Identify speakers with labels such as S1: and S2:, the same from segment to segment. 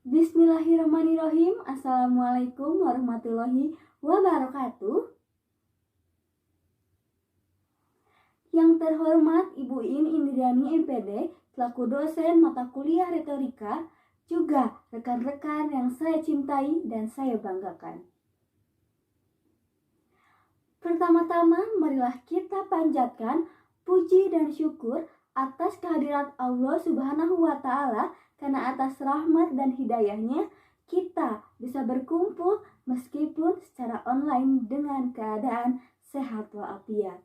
S1: Bismillahirrahmanirrahim. Assalamualaikum warahmatullahi wabarakatuh. Yang terhormat Ibu Indriani MPD selaku dosen mata kuliah retorika, juga rekan-rekan yang saya cintai dan saya banggakan. Pertama-tama marilah kita panjatkan puji dan syukur atas kehadirat Allah Subhanahu wa Ta'ala, karena atas rahmat dan hidayahnya kita bisa berkumpul meskipun secara online dengan keadaan sehat walafiat.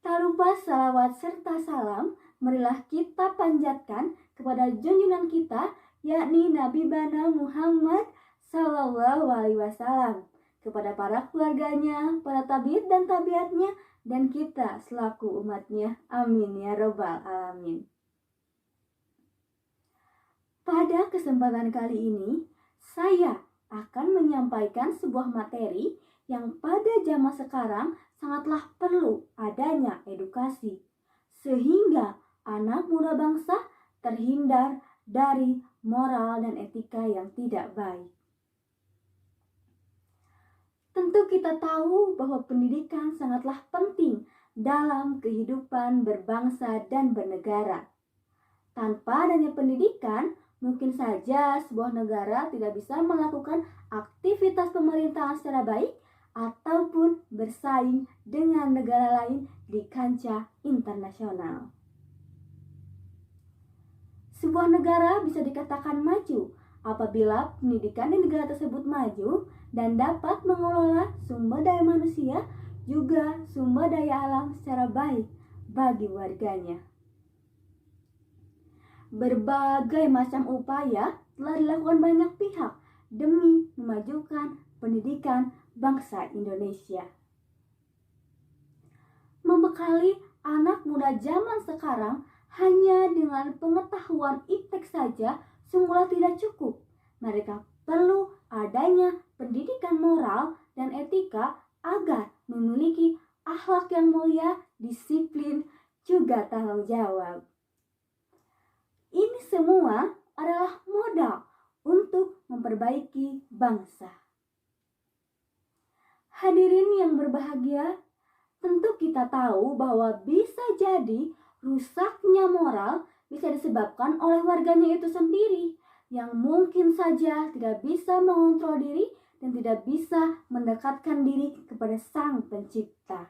S1: Tak lupa salawat serta salam marilah kita panjatkan kepada junjungan kita, yakni Nabi Bana Muhammad Sallallahu Alaihi Wasallam, kepada para keluarganya, para tabiat dan tabiatnya, dan kita selaku umatnya. Amin ya robbal alamin. Pada kesempatan kali ini, saya akan menyampaikan sebuah materi yang pada zaman sekarang sangatlah perlu adanya edukasi, sehingga anak muda bangsa terhindar dari moral dan etika yang tidak baik. Tentu kita tahu bahwa pendidikan sangatlah penting dalam kehidupan berbangsa dan bernegara. Tanpa adanya pendidikan, mungkin saja sebuah negara tidak bisa melakukan aktivitas pemerintahan secara baik ataupun bersaing dengan negara lain di kancah internasional. Sebuah negara bisa dikatakan maju apabila pendidikan di negara tersebut maju dan dapat mengelola sumber daya manusia juga sumber daya alam secara baik bagi warganya. Berbagai macam upaya telah dilakukan banyak pihak demi memajukan pendidikan bangsa Indonesia. Membekali anak muda zaman sekarang hanya dengan pengetahuan iptek saja semula tidak cukup. Mereka perlu adanya pendidikan moral dan etika agar memiliki akhlak yang mulia, disiplin, juga tanggung jawab. Ini semua adalah modal untuk memperbaiki bangsa. Hadirin yang berbahagia, tentu kita tahu bahwa bisa jadi rusaknya moral bisa disebabkan oleh warganya itu sendiri yang mungkin saja tidak bisa mengontrol diri dan tidak bisa mendekatkan diri kepada Sang Pencipta.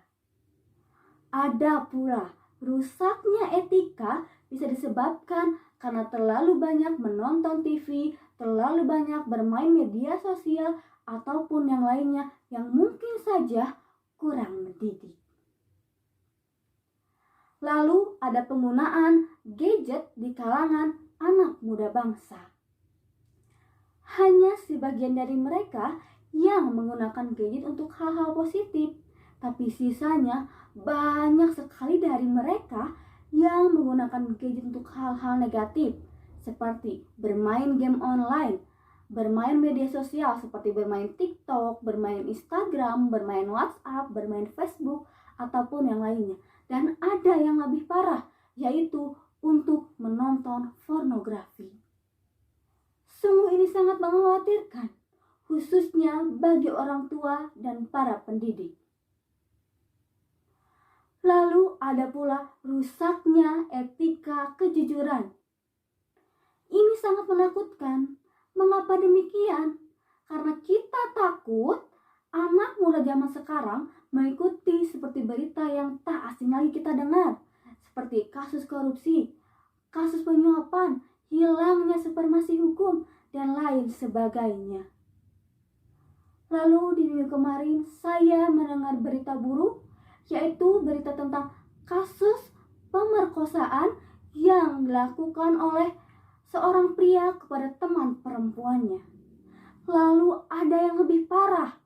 S1: Ada pula rusaknya etika bisa disebabkan karena terlalu banyak menonton TV, terlalu banyak bermain media sosial, ataupun yang lainnya yang mungkin saja kurang mendidik. Lalu ada penggunaan gadget di kalangan anak muda bangsa. Hanya sebagian dari mereka yang menggunakan gadget untuk hal-hal positif, tapi sisanya banyak sekali dari mereka yang menggunakan gadget untuk hal-hal negatif, seperti bermain game online, bermain media sosial seperti bermain TikTok, bermain Instagram, bermain WhatsApp, bermain Facebook, ataupun yang lainnya. Dan ada yang lebih parah, yaitu untuk menonton pornografi. Sungguh ini sangat mengkhawatirkan, khususnya bagi orang tua dan para pendidik. Lalu ada pula rusaknya etika kejujuran. Ini sangat menakutkan. Mengapa demikian? Karena kita takut anak muda zaman sekarang mengikuti seperti berita yang tak asing lagi kita dengar, seperti kasus korupsi, kasus penyuapan, hilangnya supremasi hukum, dan lain sebagainya. Lalu di minggu kemarin saya mendengar berita buruk, yaitu berita tentang kasus pemerkosaan yang dilakukan oleh seorang pria kepada teman perempuannya. Lalu ada yang lebih parah,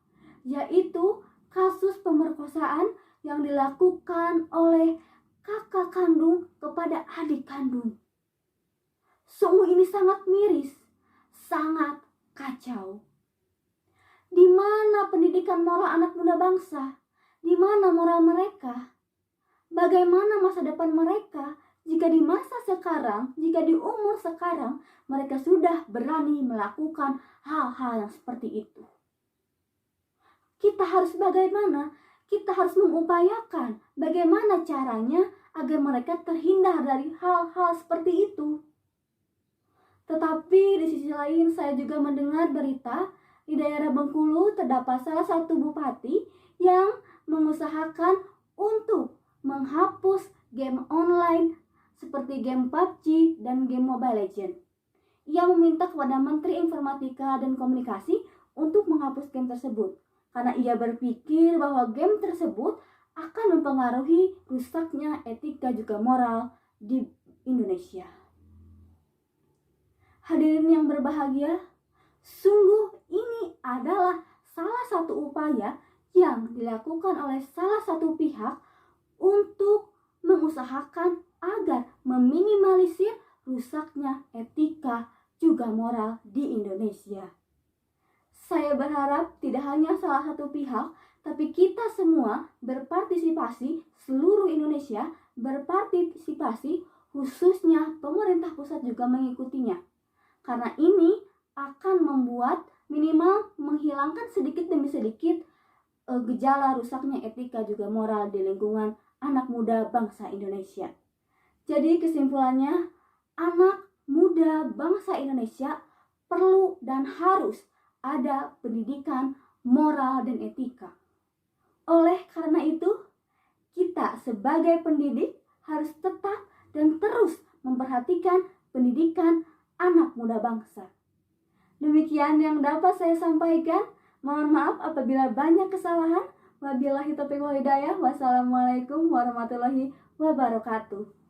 S1: yaitu kasus pemerkosaan yang dilakukan oleh kakak kandung kepada adik kandung. Sungguh ini sangat miris, sangat kacau. Di mana pendidikan moral anak muda bangsa? Di mana moral mereka? Bagaimana masa depan mereka jika di masa sekarang, jika di umur sekarang, mereka sudah berani melakukan hal-hal yang seperti itu. Kita harus bagaimana? Kita harus mengupayakan bagaimana caranya agar mereka terhindar dari hal-hal seperti itu. Tetapi di sisi lain saya juga mendengar berita di daerah Bengkulu terdapat salah satu bupati yang mengusahakan untuk menghapus game online seperti game PUBG dan game Mobile Legends. Ia meminta kepada Menteri Informatika dan Komunikasi untuk menghapus game tersebut karena ia berpikir bahwa game tersebut akan mempengaruhi rusaknya etika juga moral di Indonesia. Hadirin yang berbahagia, sungguh ini adalah salah satu upaya yang dilakukan oleh salah satu pihak untuk mengusahakan agar meminimalisir rusaknya etika juga moral di Indonesia. Saya berharap tidak hanya salah satu pihak, tapi kita semua berpartisipasi, seluruh Indonesia berpartisipasi, khususnya pemerintah pusat juga mengikutinya. Karena ini akan membuat minimal menghilangkan sedikit demi sedikit gejala rusaknya etika juga moral di lingkungan anak muda bangsa Indonesia. Jadi kesimpulannya, anak muda bangsa Indonesia perlu dan harus ada pendidikan moral dan etika. Oleh karena itu, kita sebagai pendidik harus tetap dan terus memperhatikan pendidikan anak muda bangsa. Demikian yang dapat saya sampaikan. Mohon maaf apabila banyak kesalahan. Wabillahi taufiq wal hidayah. Wassalamualaikum warahmatullahi wabarakatuh.